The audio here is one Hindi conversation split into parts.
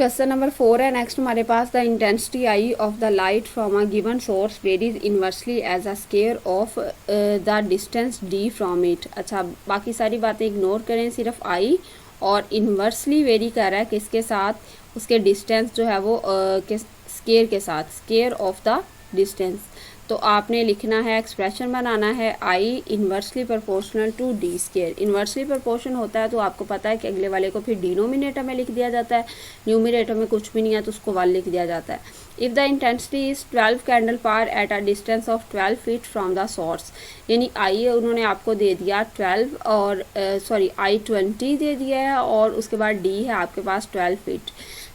क्वेश्चन नंबर 4 है नेक्स्ट हमारे पास। The intensity I of the light from a given source varies inversely as a square of the distance D from it. अच्छा, बाकी सारी बातें इग्नोर करें, सिर्फ आई और इन्वर्सली वेरी कर रहा है किसके साथ, उसके डिस्टेंस जो है वो स्केयर के साथ, स्केयर ऑफ द डिस्टेंस। तो आपने लिखना है, एक्सप्रेशन बनाना है I inversely proportional to D square. Inversely proportion होता है तो आपको पता है कि अगले वाले को फिर डिनोमिनेटर में लिख दिया जाता है, न्यूमिनेटर में कुछ भी नहीं है तो उसको 1 लिख दिया जाता है। If the intensity is 12 candle power at a distance of 12 feet from the source, यानी आई उन्होंने आपको दे दिया 12 और आई 20 दे दिया है और उसके बाद डी है आपके पास 12 फीट।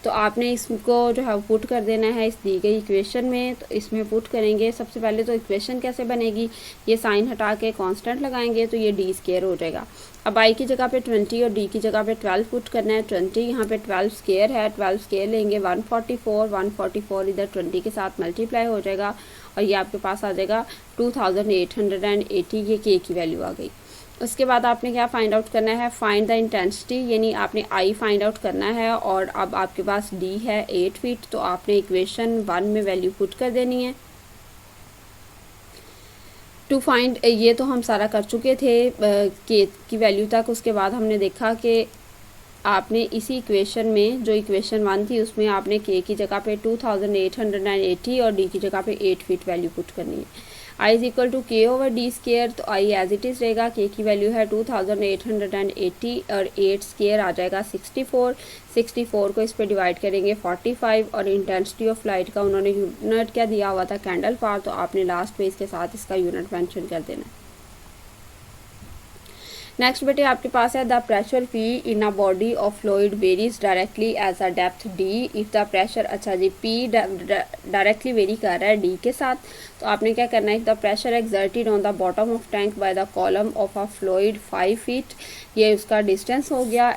तो आपने इसको जो है पुट कर देना है इस दी गई इक्वेशन में। तो इसमें पुट करेंगे, सबसे पहले तो इक्वेशन कैसे बनेगी, ये साइन हटा के कांस्टेंट लगाएंगे तो ये डी स्केयर हो जाएगा। अब आई की जगह पे 20 और डी की जगह पे 12 पुट करना है। 20 यहाँ पे 12 स्केयर है, 12 स्केयर लेंगे 144 इधर 20 के साथ मल्टीप्लाई हो जाएगा और ये आपके पास आ जाएगा 2880, ये के की वैल्यू आ गई। उसके बाद आपने क्या फाइंड आउट करना है, फाइंड द इंटेंसिटी, यानी आपने आई फाइंड आउट करना है और अब आपके पास डी है 8 फीट। तो आपने इक्वेशन 1 में वैल्यू पुट कर देनी है टू फाइंड। ये तो हम सारा कर चुके थे के की वैल्यू तक। उसके बाद हमने देखा कि आपने इसी इक्वेशन में, जो इक्वेशन 1 थी उसमें आपने के की जगह पे 2880 और डी की जगह पे 8 फीट वैल्यू पुट करनी है। आई इज इक्वल टू के ओवर डी स्केयर, तो आई एज इट इज़ रहेगा, के की वैल्यू है 2880 और 8 स्केयर आ जाएगा 64 को इस पर डिवाइड करेंगे 45 और इंटेंसिटी ऑफ लाइट का उन्होंने यूनिट क्या दिया हुआ था, कैंडल पावर, तो आपने लास्ट पेज के साथ इसका यूनिट मेंशन कर देना है। नेक्स्ट बेटे आपके पास है the pressure P in a body of fluid varies directly as a depth D if the pressure, अच्छा जी पी डायरेक्टली वेरी कर रहा है डी के साथ। तो आपने क्या करना है, the pressure exerted on the bottom of tank by the column of a fluid 5 feet, ये उसका डिस्टेंस हो गया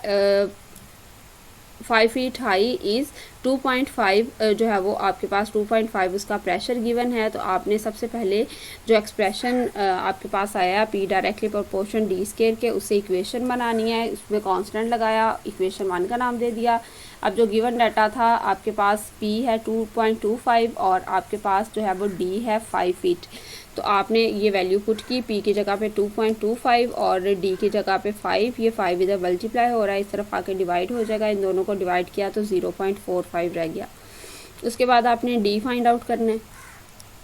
5 फीट हाई इज़ 2.5, जो है वो आपके पास 2.5 उसका प्रेशर गिवन है। तो आपने सबसे पहले जो एक्सप्रेशन आपके पास आया P directly proportion D square के, उससे इक्वेशन बनानी है, उसमें कांस्टेंट लगाया, इक्वेशन 1 का नाम दे दिया। अब जो गिवन डाटा था आपके पास पी है 2.25 और आपके पास जो है वो डी है 5 फीट। तो आपने ये वैल्यू पुट की, पी की जगह पे 2.25 और डी की जगह पे 5, ये 5 इधर मल्टीप्लाई हो रहा है, इस तरफ आके डिवाइड हो जाएगा, इन दोनों को डिवाइड किया तो 0.45 रह गया। उसके बाद आपने डी फाइंड आउट करना है।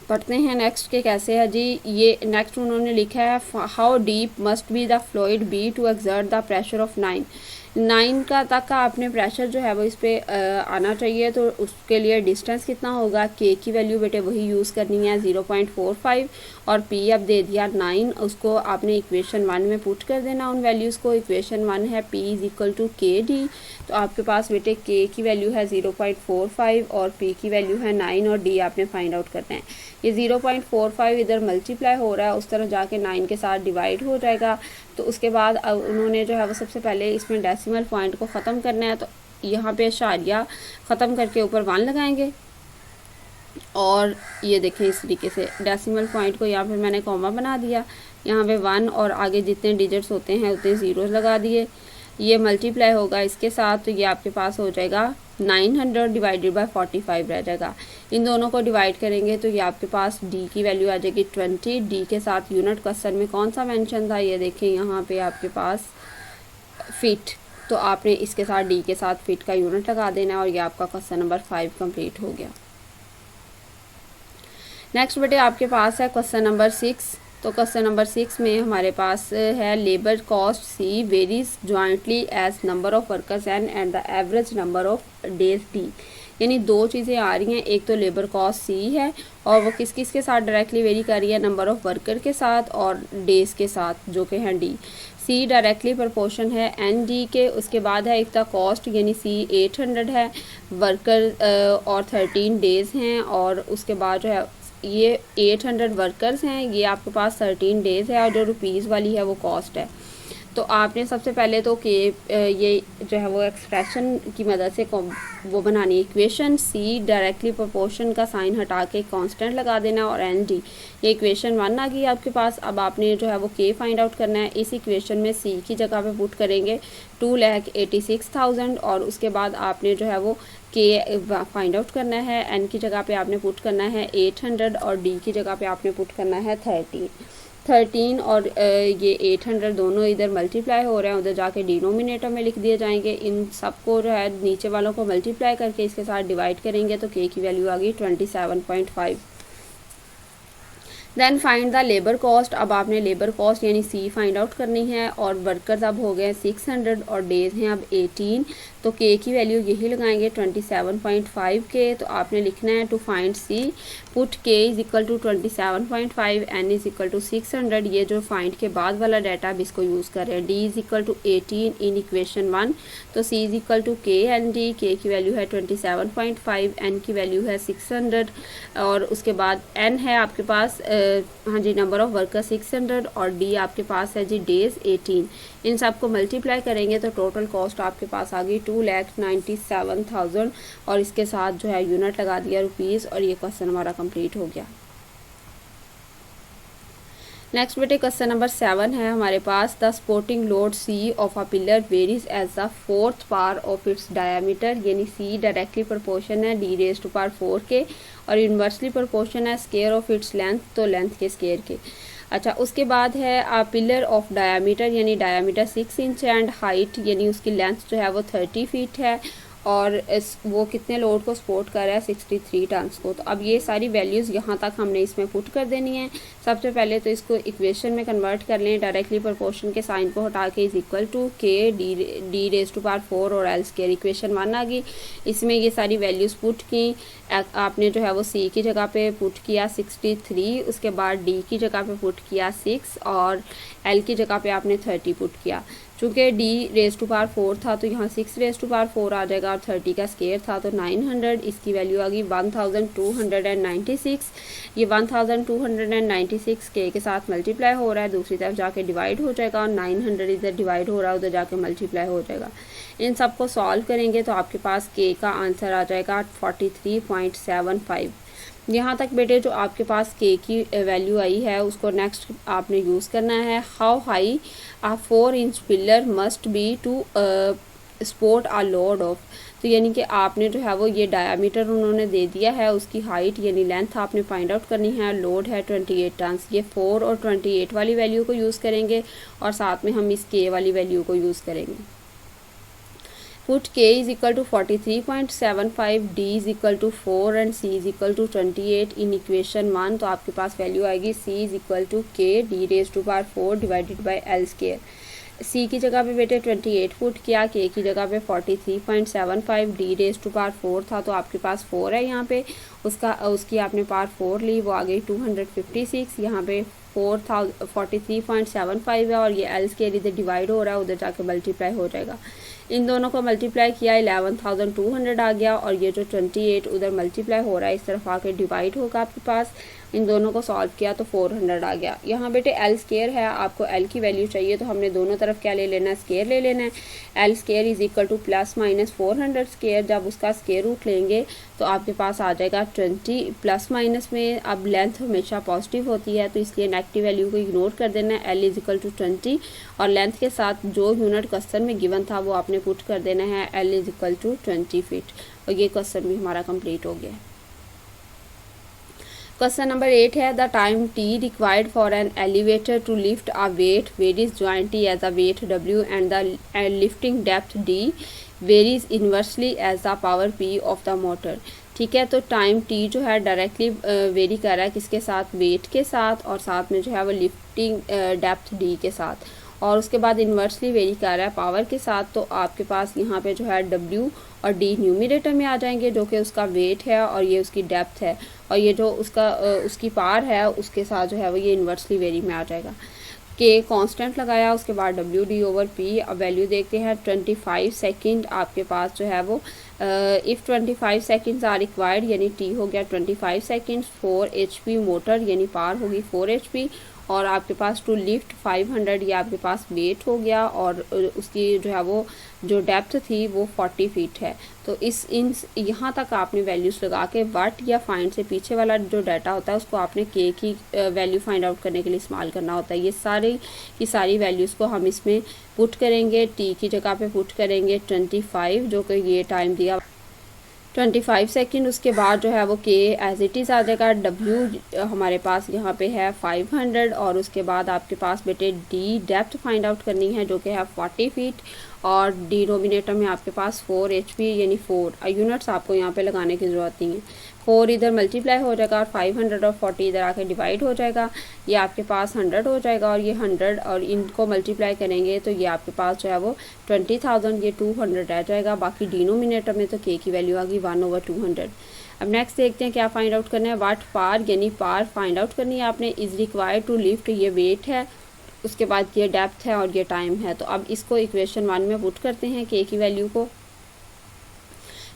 पढ़ते हैं नेक्स्ट के कैसे है जी। ये नेक्स्ट उन्होंने लिखा है how deep must be the fluid be to exert the pressure of 9 का तक का आपने प्रेशर जो है वो इस पर आना चाहिए। तो उसके लिए डिस्टेंस कितना होगा, के की वैल्यू बेटे वही यूज़ करनी है 0.45 और पी अब दे दिया 9, उसको आपने इक्वेशन 1 में पुट कर देना उन वैल्यूज़ को। इक्वेशन 1 है पी इज़ इक्वल टू के डी, तो आपके पास बेटे के की वैल्यू है 0.45 और पी की वैल्यू है 9 और डी आपने फाइंड आउट करना है। ये 0.45 इधर मल्टीप्लाई हो रहा है, उस तरह जाके 9 के साथ डिवाइड हो जाएगा। तो उसके बाद अब उन्होंने जो है वो सबसे पहले इसमें डेसिमल पॉइंट को ख़त्म करना है। तो यहाँ पे इशारिया ख़त्म करके ऊपर 1 लगाएंगे और ये देखें इस तरीके से डेसिमल पॉइंट को यहाँ पे मैंने कॉमा बना दिया, यहाँ पे 1 और आगे जितने डिजिट्स होते हैं उतने ज़ीरोज़ लगा दिए। ये मल्टीप्लाई होगा इसके साथ, तो ये आपके पास हो जाएगा 900 डिवाइडेड बाय 45 रह जाएगा। इन दोनों को डिवाइड करेंगे तो ये आपके पास डी की वैल्यू आ जाएगी 20। डी के साथ यूनिट क्वेश्चन में कौन सा मेंशन था, ये देखें यहाँ पे आपके पास फीट, तो आपने इसके साथ डी के साथ फीट का यूनिट लगा देना और ये आपका क्वेश्चन नंबर 5 कंप्लीट हो गया। नेक्स्ट बेटे आपके पास है क्वेश्चन नंबर 6। तो क्वेश्चन नंबर 6 में हमारे पास है labour cost C varies jointly as number of workers and the average number of days D, यानी दो चीज़ें आ रही हैं, एक तो लेबर कॉस्ट सी है और वो किस किस के साथ डायरेक्टली वेरी कर रही है, नंबर ऑफ वर्कर के साथ और डेज़ के साथ जो कि हैं डी। सी डायरेक्टली प्रोपोर्शन है एन डी के। उसके बाद है एक द कॉस्ट, यानी सी 800 है, वर्कर और 13 डेज़ हैं और उसके बाद जो है ये 800 वर्कर्स हैं, ये आपके पास 13 डेज़ है और जो रुपीज़ वाली है वो कॉस्ट है। तो आपने सबसे पहले तो के ये जो है वो एक्सप्रेशन की मदद से वो बनानी इक्वेशन, सी डायरेक्टली प्रोपोर्शन का साइन हटा के कांस्टेंट लगा देना और एन डी, ये इक्वेशन 1 आ गई आपके पास। अब आपने जो है वो के फाइंड आउट करना है। इस इक्वेशन में सी की जगह पे पुट करेंगे 2,86,000 और उसके बाद आपने जो है वो के फाइंड आउट करना है। एन की जगह पे आपने पुट करना है 800 और डी की जगह पे आपने पुट करना है 13 और ये 800 दोनों इधर मल्टीप्लाई हो रहे हैं, उधर जाके डिनोमिनेटर में लिख दिए जाएंगे। इन सबको जो है नीचे वालों को मल्टीप्लाई करके इसके साथ डिवाइड करेंगे तो के की वैल्यू आ गई 27.5। Then find the labour cost. अब आपने लेबर कॉस्ट यानी सी फाइंड आउट करनी है और वर्कर्स अब हो गए 600 और डेज हैं अब 18, तो के की वैल्यू यही लगाएंगे 27.5 के। तो आपने लिखना है to find C put K is equal to 27.5, N is equal to 600। ये जो फाइंड के बाद वाला डाटा अब इसको यूज़ कर रहे हैं। D is equal to 18 in equation 1, तो C is equal to K N D. K की वैल्यू है 27.5, एन की वैल्यू है 600 और उसके बाद एन है आपके पास हाँ जी नंबर ऑफ वर्कर 600 और डी आपके पास है जी डेज 18। इन सब को मल्टीप्लाई करेंगे तो टोटल कॉस्ट आपके पास आ गई 2,97,000 और इसके साथ जो है यूनिट लगा दिया रुपीज़ और ये क्वेश्चन हमारा कंप्लीट हो गया। नेक्स्ट बेटे क्वेश्चन नंबर 7 है हमारे पास। The supporting load C of a pillar varies as the fourth power of its diameter, यानी सी डायरेक्टली प्रोपोर्शन है डी रेज टू पावर 4 के और इन्वर्सली प्रोपोर्शन है स्केयर ऑफ इट्स लेंथ, तो लेंथ के स्केयर के। अच्छा उसके बाद है आ पिलर ऑफ डायमीटर, यानी डायमीटर 6 इंच एंड हाइट यानी उसकी लेंथ जो है वो 30 फीट है और वो कितने लोड को सपोर्ट कर रहा है 63 टन्स को। तो अब ये सारी वैल्यूज़ यहाँ तक हमने इसमें पुट कर देनी है। सबसे पहले तो इसको इक्वेशन में कन्वर्ट कर लें, डायरेक्टली प्रोपोर्शन के साइन को हटा के इज इक्वल टू के डी रेज टू पावर 4 और एल स्केयर। इक्वेशन 1 आ गई, इसमें ये सारी वैल्यूज़ पुट की। आपने जो है वो सी की जगह पे पुट किया 63, उसके बाद डी की जगह पे पुट किया 6 और एल की जगह पे आपने 30 पुट किया। चूँकि डी रेज टू पावर 4 था तो यहाँ 6 रेज टू पावर 4 आ जाएगा और 30 का स्केयर था तो 900, इसकी वैल्यू आ गई 1296। ये 1296 के साथ मल्टीप्लाई हो रहा है, दूसरी तरफ जाके डिवाइड हो जाएगा और 900 इधर डिवाइड हो रहा है उधर जाके मल्टीप्लाई हो जाएगा। इन सब को सॉल्व करेंगे तो आपके पास के का आंसर आ जाएगा 43.75। यहाँ तक बेटे जो आपके पास के की वैल्यू आई है उसको नेक्स्ट आपने यूज़ करना है। How high a 4 inch pillar must be to support a load of, तो यानी कि आपने जो है वो ये डायामीटर उन्होंने दे दिया है, उसकी हाइट यानी लेंथ आपने फाइंड आउट करनी है। लोड है 28 टन्स, ये 4 और 28 वाली वैल्यू को यूज़ करेंगे और साथ में हम इस के वाली वैल्यू को यूज़ करेंगे। Put k is equal to 43.75, d is equal to 4 and c is equal to 28 in equation 1, तो आपके पास वैल्यू आएगी c is equal to k d raised to power 4 divided by l square। c की जगह पे बेटे 28 पुट किया, k की जगह पे 43.75, d रेज टू पावर 4 था तो आपके पास 4 है यहाँ पे, उसकी आपने पावर 4 ली, वो आ गई 256। यहाँ पे 43.75 है और ये एल स्केयर इधर डिवाइड हो रहा है उधर जाके मल्टीप्लाई हो जाएगा। इन दोनों को मल्टीप्लाई किया 11,200 आ गया और ये जो 28 उधर मल्टीप्लाई हो रहा है इस तरफ आके डिवाइड होगा आपके पास। इन दोनों को सॉल्व किया तो 400 आ गया। यहाँ बेटे एल स्केयर है, आपको एल की वैल्यू चाहिए तो हमने दोनों तरफ क्या ले लेना है, स्केयर ले लेना है। L square is equal two plus minus 400 square, जब उसका स्केयर रूट लेंगे तो आपके पास आ जाएगा 20। प्लस माइनस में अब लेंथ हमेशा पॉजिटिव होती है तो इसलिए नेगेटिव वैल्यू को इग्नोर कर देना है। एल इज इक्वल टू 20 और लेंथ के साथ जो यूनिट क्वेश्चन में गिवन था वो आपने पुट कर देना है, L is equal to 20 feet. और ये क्वेश्चन भी हमारा कंप्लीट हो गया। क्वेश्चन नंबर 8 है the time T required for an elevator to lift a weight varies jointly as a weight W and the lifting depth D varies inversely as the power P of the motor. ठीक है, तो टाइम टी जो है डायरेक्टली वेरी कर रहा है किसके साथ, वेट के साथ और साथ में जो है वो लिफ्टिंग डेप्थ डी के साथ, और उसके बाद इन्वर्सली वेरी कर रहा है पावर के साथ। तो आपके पास यहाँ पे जो है डब्ल्यू और डी न्यूमिनेटर में आ जाएंगे जो कि उसका वेट है और ये उसकी डेप्थ है, और ये जो उसकी पावर है उसके साथ जो है वो ये इन्वर्सली वेरी में आ जाएगा। के कांस्टेंट लगाया, उसके बाद डब्ल्यू डी ओवर पी। अब वैल्यू देखते हैं 25 सेकेंड आपके पास जो है वो इफ़ 25 सेकेंड्स आर रिक्वायर्ड यानी टी हो गया 25 सेकेंड्स, 4 HP मोटर यानी पावर होगी 4 HP और आपके पास टू लिफ्ट 500 ये आपके पास वेट हो गया, और उसकी जो है वो जो डेप्थ थी वो 40 फीट है। तो यहाँ तक आपने वैल्यूज़ लगा के वाट या फाइंड से पीछे वाला जो डाटा होता है उसको आपने के की वैल्यू फाइंड आउट करने के लिए इस्तेमाल करना होता है। ये सारी की सारी वैल्यूज़ को हम इसमें पुट करेंगे। टी की जगह पे पुट करेंगे 25, जो कि ये टाइम दिया 25 सेकंड। उसके बाद जो है वो के एज इट इज़ आ जाएगा। डब्ल्यू हमारे पास यहाँ पे है 500, और उसके बाद आपके पास बेटे डी डेप्थ फाइंड आउट करनी है जो कि है 40 फीट, और डिनोमिनेटर में आपके पास 4 HP यानी 4 यूनिट्स आपको यहाँ पे लगाने की ज़रूरत नहीं है। 4 इधर मल्टीप्लाई हो जाएगा और 500 और 40 इधर आके डिवाइड हो जाएगा, ये आपके पास 100 हो जाएगा, और ये 100 और इनको मल्टीप्लाई करेंगे तो ये आपके पास जो है वो 20,000 ये 200 रह जाएगा। बाकी डिनोमिनेटर में तो के की वैल्यू आ गई 1/200। अब नेक्स्ट देखते हैं क्या फाइंड आउट करना है। वाट पार यानी पार फाइंड आउट करनी है आपने। इज़ रिक्वायर्ड टू लिफ्ट ये वेट है, उसके बाद ये डेप्थ है और ये टाइम है। तो अब इसको इक्वेशन 1 में पुट करते हैं के की वैल्यू को।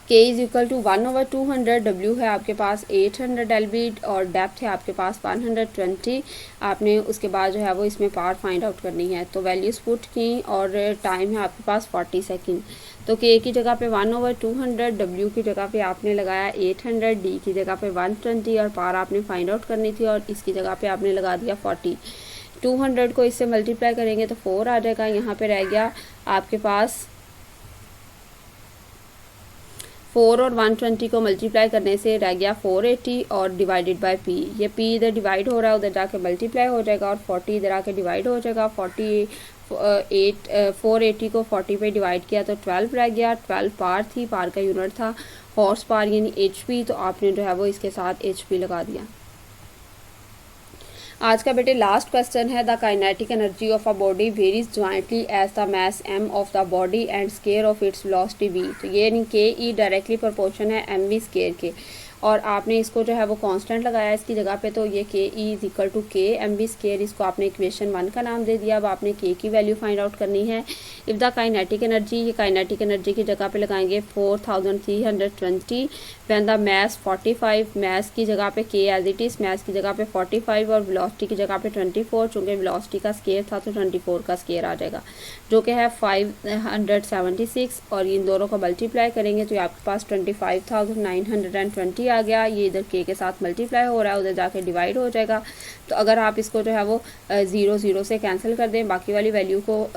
के इज़ इक्वल टू 1/200, डब्ल्यू है आपके पास 800 LB और डेप्थ है आपके पास 120। आपने उसके बाद जो है वो इसमें पावर फाइंड आउट करनी है। तो वैल्यूज़ पुट की और टाइम है आपके पास 40 सेकंड। तो के की जगह पे 1/200, डब्ल्यू की जगह पे आपने लगाया 800, डी की जगह पे 120 और पावर आपने फाइंड आउट करनी थी, और इसकी जगह पे आपने लगा दिया 40। 200 को इससे मल्टीप्लाई करेंगे तो 4 आ जाएगा। यहाँ पे रह गया आपके पास 4 और 120 को मल्टीप्लाई करने से रह गया 480 और डिवाइडेड बाय पी। ये पी इधर डिवाइड हो रहा है, उधर जाके मल्टीप्लाई हो जाएगा, और 40 इधर आके डिवाइड हो जाएगा। 480 को 40 पे डिवाइड किया तो 12 रह गया। 12 पार थी, पार का यूनिट था हॉर्स पार यानी HP, तो आपने जो है वो इसके साथ HP लगा दिया। आज का बेटे लास्ट क्वेश्चन है। The kinetic energy of a body varies jointly as the mass m of the body and square of its velocity v। तो ये यानी के ई डायरेक्टली प्रोपोर्शन है mv स्केयर के, और आपने इसको जो है वो कांस्टेंट लगाया इसकी जगह पे, तो ये के ई इज इक्वल टू के mv स्केयर, इसको आपने इक्वेशन 1 का नाम दे दिया। अब आपने के की वैल्यू फाइंड आउट करनी है। इफ़ द काइनेटिक एनर्जी, ये काइनेटिक एनर्जी की जगह पे लगाएंगे 4320 व्हेन द मैस 45, मैस की जगह पे के एज इट इज़, मैस की जगह पे 45 और वेलोसिटी की जगह पे 24। चूँकि वेलोसिटी का स्केयर था तो 24 का स्केयर आ जाएगा जो कि है 576, और इन दोनों को मल्टीप्लाई करेंगे तो ये आपके पास 25,920 आ गया। ये इधर के साथ मल्टीप्लाई हो रहा है, उधर जाके डिवाइड हो जाएगा। तो अगर आप इसको जो है वो 0 से कैंसिल कर दें, बाकी वाली वैल्यू को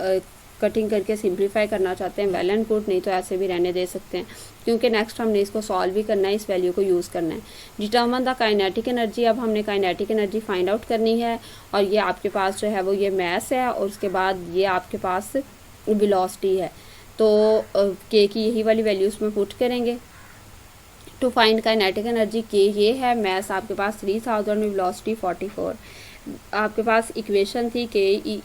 कटिंग करके सिंप्लीफाई करना चाहते हैं वेल एंड गुड, नहीं तो ऐसे भी रहने दे सकते हैं, क्योंकि नेक्स्ट हमने इसको सॉल्व भी करना है, इस वैल्यू को यूज़ करना है। डिटर्मिन द काइनेटिक एनर्जी, अब हमने काइनेटिक एनर्जी फाइंड आउट करनी है, और ये आपके पास जो है वो ये मैस है, और उसके बाद ये आपके पास वेलोसिटी है। तो के की यही वाली वैल्यूज़ में पुट करेंगे टू फाइंड काइनेटिक एनर्जी। के ये है, मैस आपके पास 3000 में वेलोसिटी 44। आपके पास इक्वेशन थी के ई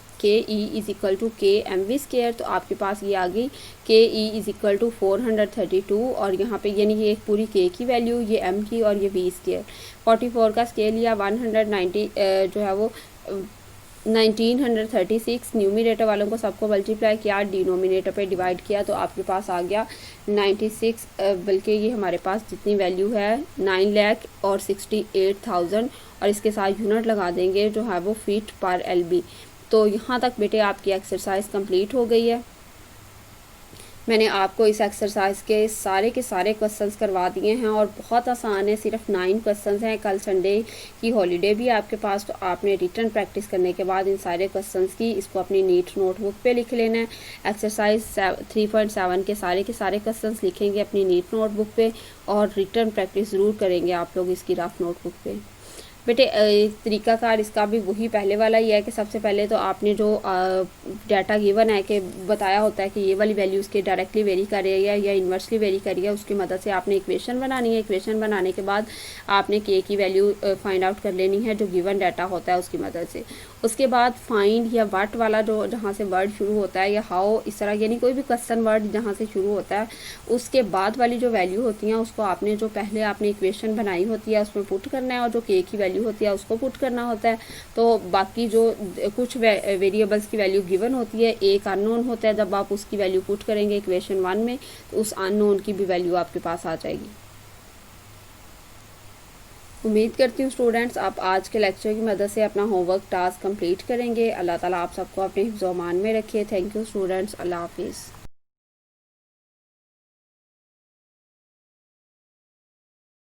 इज़ इक्वल टू के mv स्केयर, तो आपके पास ये आ गई के ई इज़ इक्वल टू 432, और यहाँ पे यानी ये एक पूरी के की वैल्यू, ये m की और ये v स्केयर। 44 का स्केयर लिया, 190 जो है वो 1936। न्यूमिनेटर वालों को सबको मल्टीप्लाई किया, डिनोमिनेटर पे डिवाइड किया, तो आपके पास आ गया 96, बल्कि ये हमारे पास जितनी वैल्यू है 9,68,000, और इसके साथ यूनिट लगा देंगे जो है वो फीट पर LB। तो यहाँ तक बेटे आपकी एक्सरसाइज कंप्लीट हो गई है। मैंने आपको इस एक्सरसाइज के सारे क्वेश्चंस करवा दिए हैं, और बहुत आसान है, सिर्फ 9 क्वेश्चंस हैं। कल संडे की हॉलीडे भी आपके पास, तो आपने रिटर्न प्रैक्टिस करने के बाद इन सारे क्वेश्चंस की इसको अपनी नीट नोटबुक पे लिख लेना है। एक्सरसाइज 3.7 के सारे क्वेश्चंस लिखेंगे अपनी नीट नोटबुक पे, और रिटर्न प्रैक्टिस ज़रूर करेंगे आप लोग इसकी रफ नोटबुक पे। बेटे तरीकाकार इसका भी वही पहले वाला ही है कि सबसे पहले तो आपने जो डाटा गिवन है कि बताया होता है कि ये वाली वैल्यूज़ के डायरेक्टली वेरी कर रही है या इन्वर्सली वेरी कर रही है, उसकी मदद से आपने इक्वेशन बनानी है। इक्वेशन बनाने के बाद आपने के की वैल्यू फाइंड आउट कर लेनी है जो गिवन डाटा होता है उसकी मदद से। उसके बाद फाइंड या व्हाट वाला जो जहाँ से वर्ड शुरू होता है, या हाउ, इस तरह यानी कोई भी क्वेश्चन वर्ड जहाँ से शुरू होता है, उसके बाद वाली जो वैल्यू होती हैं उसको आपने जो पहले आपने इक्वेशन बनाई होती है उसमें पुट करना है, और जो के की वैल्यू होती है उसको पुट करना होता है। तो बाकी जो कुछ वेरिएबल्स की वैल्यू गिवन होती है, एक अननोन होता है, जब आप उसकी वैल्यू पुट करेंगे इक्वेशन 1 में तो उस अननोन की भी वैल्यू आपके पास आ जाएगी। उम्मीद करती हूँ स्टूडेंट्स आप आज के लेक्चर की मदद से अपना होमवर्क टास्क कंप्लीट करेंगे। अल्लाह ताला आप सबको अपने हिफ्ज़-ओ-अमान में रखे। थैंक यू स्टूडेंट्स, अल्लाह हाफिज़।